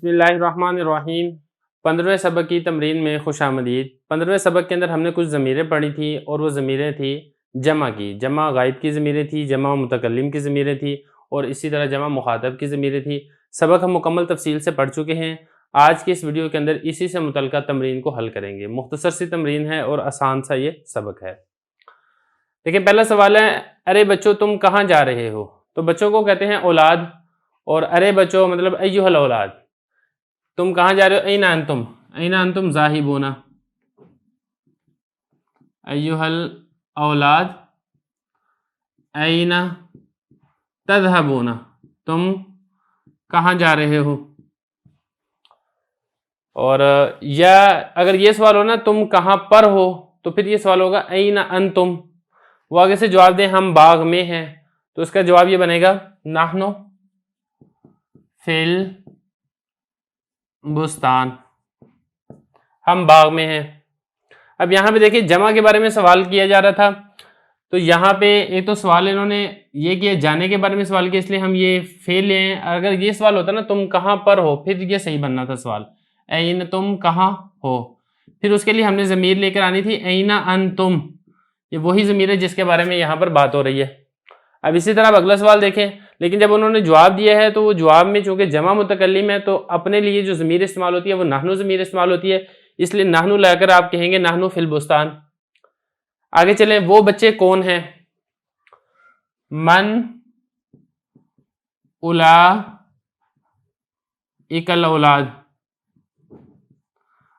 बिस्मिल्लाहिर्रहमानिर्रहीम। 15वें सबक की तमरीन में खुशामदीद। 15वें सबक के अंदर हमने कुछ ज़मीरें पढ़ी थी और वो ज़मीरें थी जमा की। जमा गायब की ज़मीरें थी, जमा मुतकल्लिम की ज़मीरें थी और इसी तरह जमा मुखातब की ज़मीरें थी। सबक हम मुकम्मल तफसील से पढ़ चुके हैं। आज की इस वीडियो के अंदर इसी से मुतल्लिक़ा तमरीन को हल करेंगे। मुख्तसर सी तमरीन है और आसान सा ये सबक है। देखिए, पहला सवाल है, अरे बच्चों तुम कहाँ जा रहे हो? तो बच्चों को कहते हैं औलाद, और अरे बच्चों मतलब अय्युहल औलाद। तुम कहाँ जा रहे हो? ऐना अंतुम ज़ाहिबूना। अय्युहल औलाद ऐना तज़हबूना। तुम कहाँ जा रहे हो? और या अगर ये सवाल हो ना तुम कहाँ पर हो, तो फिर ये सवाल होगा ऐना अंतुम। वो आगे से जवाब दें हम बाग में हैं, तो इसका जवाब ये बनेगा नाहनु फिल बुस्तान। हम बाग में हैं। अब यहाँ पे देखिए जमा के बारे में सवाल किया जा रहा था, तो यहाँ पे एक तो सवाल इन्होंने ये किया जाने के बारे में सवाल किया, इसलिए हम ये फेल ले हैं। अगर ये सवाल होता ना तुम कहाँ पर हो, फिर ये सही बनना था सवाल, ऐन तुम कहाँ हो। फिर उसके लिए हमने ज़मीर लेकर आनी थी ऐना अंतुम। ये वही ज़मीर है जिसके बारे में यहाँ पर बात हो रही है। अब इसी तरह अब अगला सवाल देखें, लेकिन जब उन्होंने जवाब दिया है तो वो जवाब में चूंकि जमा मुतकल्लिम है तो अपने लिए जो ज़मीर इस्तेमाल होती है वो नाहनु ज़मीर इस्तेमाल होती है, इसलिए नाहनु लाकर आप कहेंगे नाहनु फिल बुस्तान। आगे चलें, वो बच्चे कौन हैं? मन उला इकल औलाद।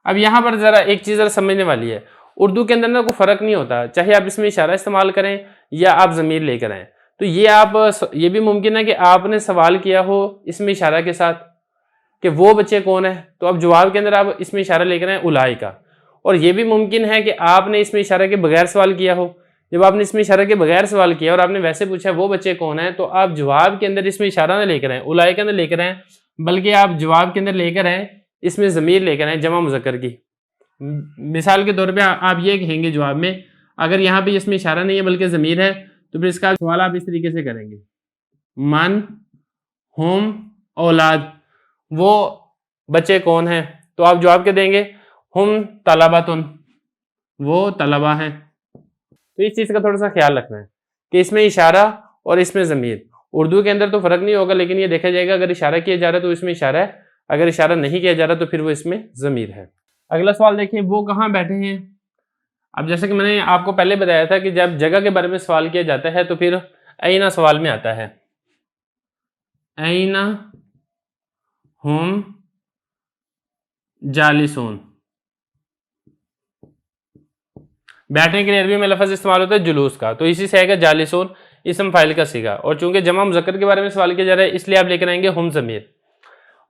अब यहां पर जरा एक चीज जरा समझने वाली है, उर्दू के अंदर ना कोई फर्क नहीं होता, चाहे आप इसमें इशारा इस्तेमाल करें या आप ज़मीर लेकर आए। तो ये भी मुमकिन है कि आपने सवाल किया हो इसमें इशारा के साथ कि वो बच्चे कौन है, तो अब जवाब के अंदर आप इसमें इशारा लेकर आए उलाई का। और ये भी मुमकिन है कि आपने इसमें इशारा के बगैर सवाल किया हो। जब आपने इसमें इशारा के बगैर सवाल किया और आपने वैसे पूछा वो बच्चे कौन है, तो आप जवाब के अंदर इसमें इशारा ना लेकर आए, उलाई के अंदर लेकर आए, बल्कि आप जवाब के अंदर लेकर आए इसमें ज़मीर लेकर आए जमा मुज़क्कर की। मिसाल के तौर पे आप ये कहेंगे जवाब में, अगर यहाँ पे इसमें इशारा नहीं है बल्कि ज़मीर है, तो फिर इसका सवाल आप इस तरीके से करेंगे, मन हुम औलाद, वो बच्चे कौन हैं? तो आप जवाब के देंगे हुम तलबातुन, वो तलबा हैं। तो इस चीज़ का थोड़ा सा ख्याल रखना है कि इसमें इशारा और इसमें ज़मीर। उर्दू के अंदर तो फ़र्क नहीं होगा, लेकिन ये देखा जाएगा अगर इशारा किया जा रहा है तो इसमें इशारा है, अगर इशारा नहीं किया जा रहा तो फिर वो इसमें ज़मीर है। अगला सवाल देखिए, वो कहाँ बैठे हैं? अब जैसे कि मैंने आपको पहले बताया था कि जब जगह के बारे में सवाल किया जाता है तो फिर ऐना सवाल में आता है। ऐना हुम जालिसून। बैठने के लिए अरबी में लफ्ज़ इस्तेमाल होता है जुलूस का, तो इसी से आएगा जालिसून इसम फाइल का सीगा। और चूंकि जमा मुज़क्कर के बारे में सवाल किया जा रहा है इसलिए आप लेकर आएंगे हुम ज़मीर,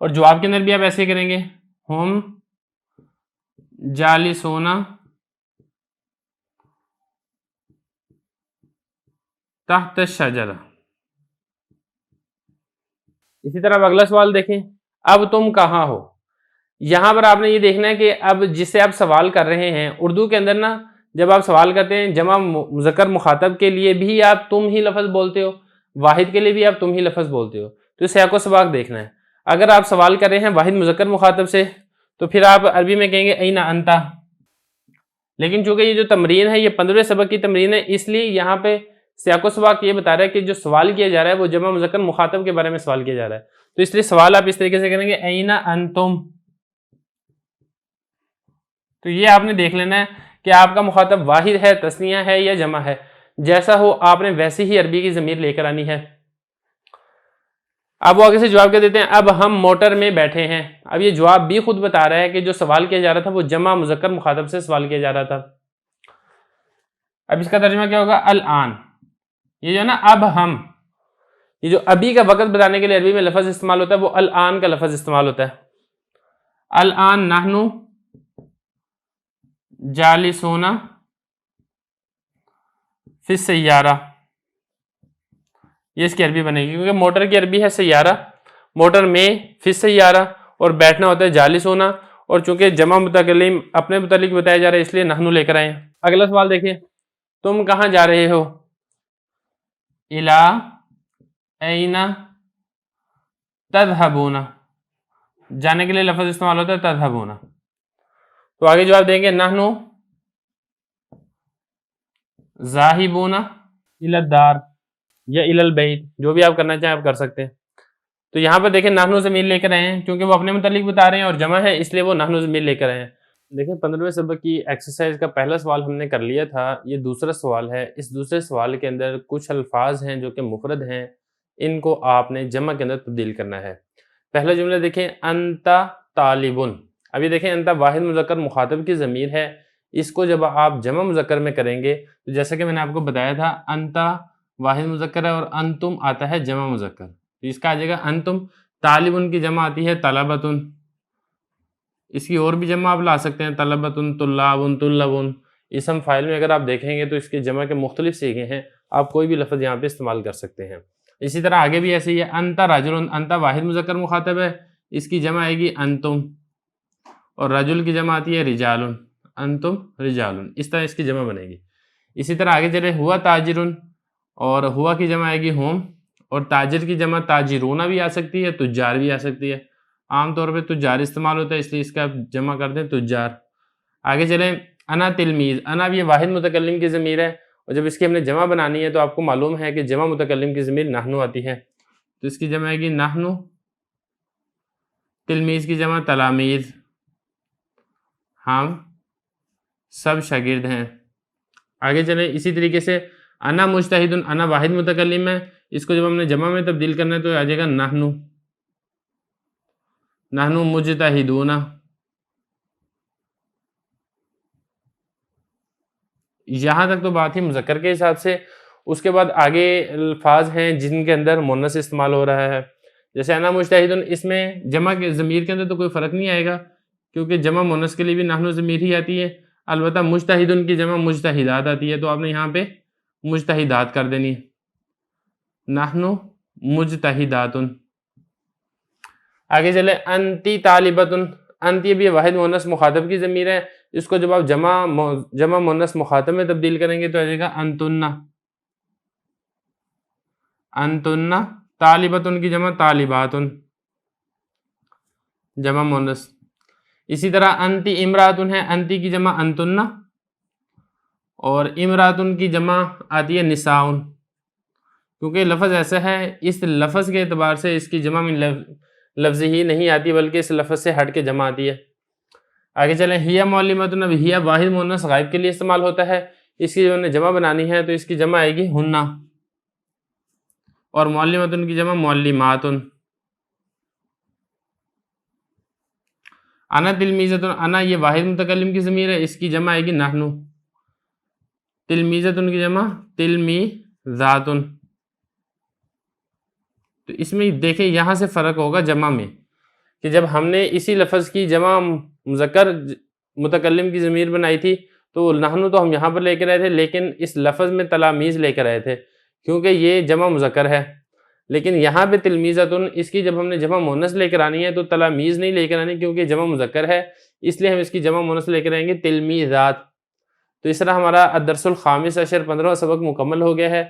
और जवाब के अंदर भी आप ऐसे करेंगे हुम जालिसूना तहत शजरा। इसी तरह अब अगला सवाल देखें, अब तुम कहाँ हो? यहां पर आपने ये देखना है कि अब जिससे आप सवाल कर रहे हैं, उर्दू के अंदर ना जब आप सवाल करते हैं जमा मुज़क्कर मुखातब के लिए भी आप तुम ही लफ्ज़ बोलते हो, वाहिद के लिए भी आप तुम ही लफ्ज़ बोलते हो। तो इसे आपको सबाक देखना है। अगर आप सवाल कर रहे हैं वाहिद मुज़क्कर मुखातब से तो फिर आप अरबी में कहेंगे ऐना अंता। लेकिन चूंकि ये जो तमरीन है ये 15वें सबक की तमरीन है, इसलिए यहाँ पे सियाको सबाक ये बता रहा है कि जो सवाल किया जा रहा है वो जमा मुज़क्कर मुखातब के बारे में सवाल किया जा रहा है। तो इसलिए सवाल आप इस तरीके से करेंगे ऐना अंतुम। तो ये आपने देख लेना है कि आपका मुखातब वाहिद है, तस्निया है या जमा है। जैसा हो आपने वैसी ही अरबी की ज़मीर लेकर आनी है। अब वो आगे से जवाब क्या देते हैं, अब हम मोटर में बैठे हैं। अब ये जवाब भी खुद बता रहा है कि जो सवाल किया जा रहा था वो जमा मुज़क्कर मुखातब से सवाल किया जा रहा था। अब इसका तर्जुमा क्या होगा, अल आन। ये जो ना अब हम, ये जो अभी का वक़्त बताने के लिए अरबी में लफ्ज़ इस्तेमाल होता है वो अल आन का लफ्ज़ इस्तेमाल होता है। अल आन नाहनु जालिसूना फिर सैयारा, ये इसकी अरबी बनेगी, क्योंकि मोटर की अरबी है सैयारा, मोटर में फिर सैयारा, और बैठना होता है जालिसूना, और चूंकि जमा मुतकल्लिम अपने मुतालिक बताया जा रहा है इसलिए नाहनु लेकर आए। अगला सवाल देखिए, तुम कहाँ जा रहे हो? इला ऐना तज़हबूना, जाने के लिए लफ्ज इस्तेमाल होता है तज़हबूना। तो आगे जवाब देंगे नहनु ज़ाहिबूना इलद दार या इलल बैत, जो भी आप करना चाहें आप कर सकते हैं। तो यहाँ पर देखें नाहनु ज़मीर लेकर आए हैं, क्योंकि वो अपने मुतालिक बता रहे हैं और जमा है इसलिए वो नाहनु ज़मीर लेकर आए हैं। देखें 15वें सबक की एक्सरसाइज का पहला सवाल हमने कर लिया था, ये दूसरा सवाल है। इस दूसरे सवाल के अंदर कुछ अल्फाज हैं जो कि मुफरद हैं, इनको आपने जमा के अंदर तब्दील करना है। पहला जुमला देखें अंता तालिबुन। अभी देखें अंता वाहिद मुज़क्कर मुखातब की ज़मीर है, इसको जब आप जमा मुज़क्कर में करेंगे तो जैसा कि मैंने आपको बताया था अंता वाहिद मुज़क्कर है और अंतुम आता है जमा मुज़क्कर, तो इसका आ जाएगा अंतुम। तालिबुन की जमा आती है तलबतुन, इसकी और भी जमा आप ला सकते हैं तलबतुन तुल्लाबुन तुल्लबुन। इसम फाइल में अगर आप देखेंगे तो इसके जमा के मुख्तलिफ सीखे हैं, आप कोई भी लफ्ज़ यहाँ पे इस्तेमाल कर सकते हैं। इसी तरह आगे भी ऐसे ही है अंता राजुलन, अंता वाहिद मुज़क्कर मुखातब है, इसकी जमा आएगी अंतुम, और रजुल की जमा आती है रिजालुन, अंतुम रिजालुन, इस तरह इसकी जमा बनेगी। इसी तरह आगे चले हुआ ताजिरुन, और हुआ की जमा आएगी होम, और ताजिर की जमा ताजिरूना भी आ सकती है, तुज्जार भी आ सकती है। आमतौर पे तुज्जार इस्तेमाल होता है इसलिए इसका जमा करते हैं तुज्जार। आगे चलें अना तिलमीज़, अना भी वाहिद मुतकल्लिम की ज़मीर है, और जब इसकी हमने जमा बनानी है तो आपको मालूम है कि जमा मुतकल्लिम की ज़मीर नहनु आती है, तो इसकी जमा आएगी नहनु। तिलमीज़ की जमा तलामीज़, हम सब शागिर्द हैं। आगे चलें इसी तरीके से अना मुजतहिदुन, अना वाहिद मुतकल्लिम है, इसको जब हमने जमा में तब्दील करना है तो आ जाएगा नहनु, नहनु मुजतहिदूना। यहाँ तक तो बात ही मुज़क्कर के हिसाब से। उसके बाद आगे अल्फाज हैं जिनके अंदर मुन्नस इस्तेमाल हो रहा है, जैसे अना मुजतहिदुन, इसमें जमा के ज़मीर के अंदर तो कोई फ़र्क नहीं आएगा क्योंकि जमा मुन्नस के लिए भी नहनु ज़मीर ही आती है। अलबत्ता मुजतहिदुन की जमा मुजतहिदात आती है, तो आपने यहाँ पे मुजतहिदात कर देनी है, नहनु मुजतहिदातुन। आगे चले अंती तालिबतुन, अंती भी वाहिद मुन्नस मुखातब की ज़मीर है, इसको जब आप जमा मुन्नस मुखातब में तब्दील करेंगे तो आ जाएगा अंतुन्ना, अंतुन्ना। तालिबतुन की जमा तालिबातुन, जमा मुन्नस। इसी तरह अंती इमरातुन है, अंती की जमा अंतुन्ना, और इमरातुन की जमा आती है निसाउन, क्योंकि लफ्ज़ ऐसा है इस लफ्ज़ के एतबार से इसकी जमा में लफ्ज़ ही नहीं आती बल्कि इस लफ्ज़ से हट के जमा आती है। आगे चलें हिया मौलिमतुन, अब हिया वाहिद मुन्नस गायब के लिए इस्तेमाल होता है, इसकी जो हमने जमा बनानी है तो इसकी जमा आएगी हुन्ना, और मौलिमतुन की जमा मौलिमातुन। अना तिलमीज़तुन, अना ये वाहिद मुतकल्लिम की ज़मीर है, इसकी जमा आएगी नहनु। तिलमीज़तुन की जमा तिलमीज़ातुन। तो इसमें देखिए यहाँ से फ़र्क होगा जमा में, कि जब हमने इसी लफ्ज़ की जमा मुज़क्कर मुतकल्लिम की ज़मीर बनाई थी तो नहनु तो हम यहाँ पर लेकर आए थे, लेकिन इस लफ्ज़ में तलामीज़ लेकर आए थे क्योंकि ये जमा मुज़क्कर है। लेकिन यहाँ पे तिलमीज़तुन, इसकी जब हमने जमा मुन्नस लेकर आनी है तो तलामीज़ नहीं लेकर आनी क्योंकि जमा मुज़क्कर है, इसलिए हम इसकी जमा मुन्नस लेकर आएंगे तिलमीज़ात। तो इस तरह हमारा अद-दर्सुल ख़ामिस अशर 15वां सबक मुकम्मल हो गया है।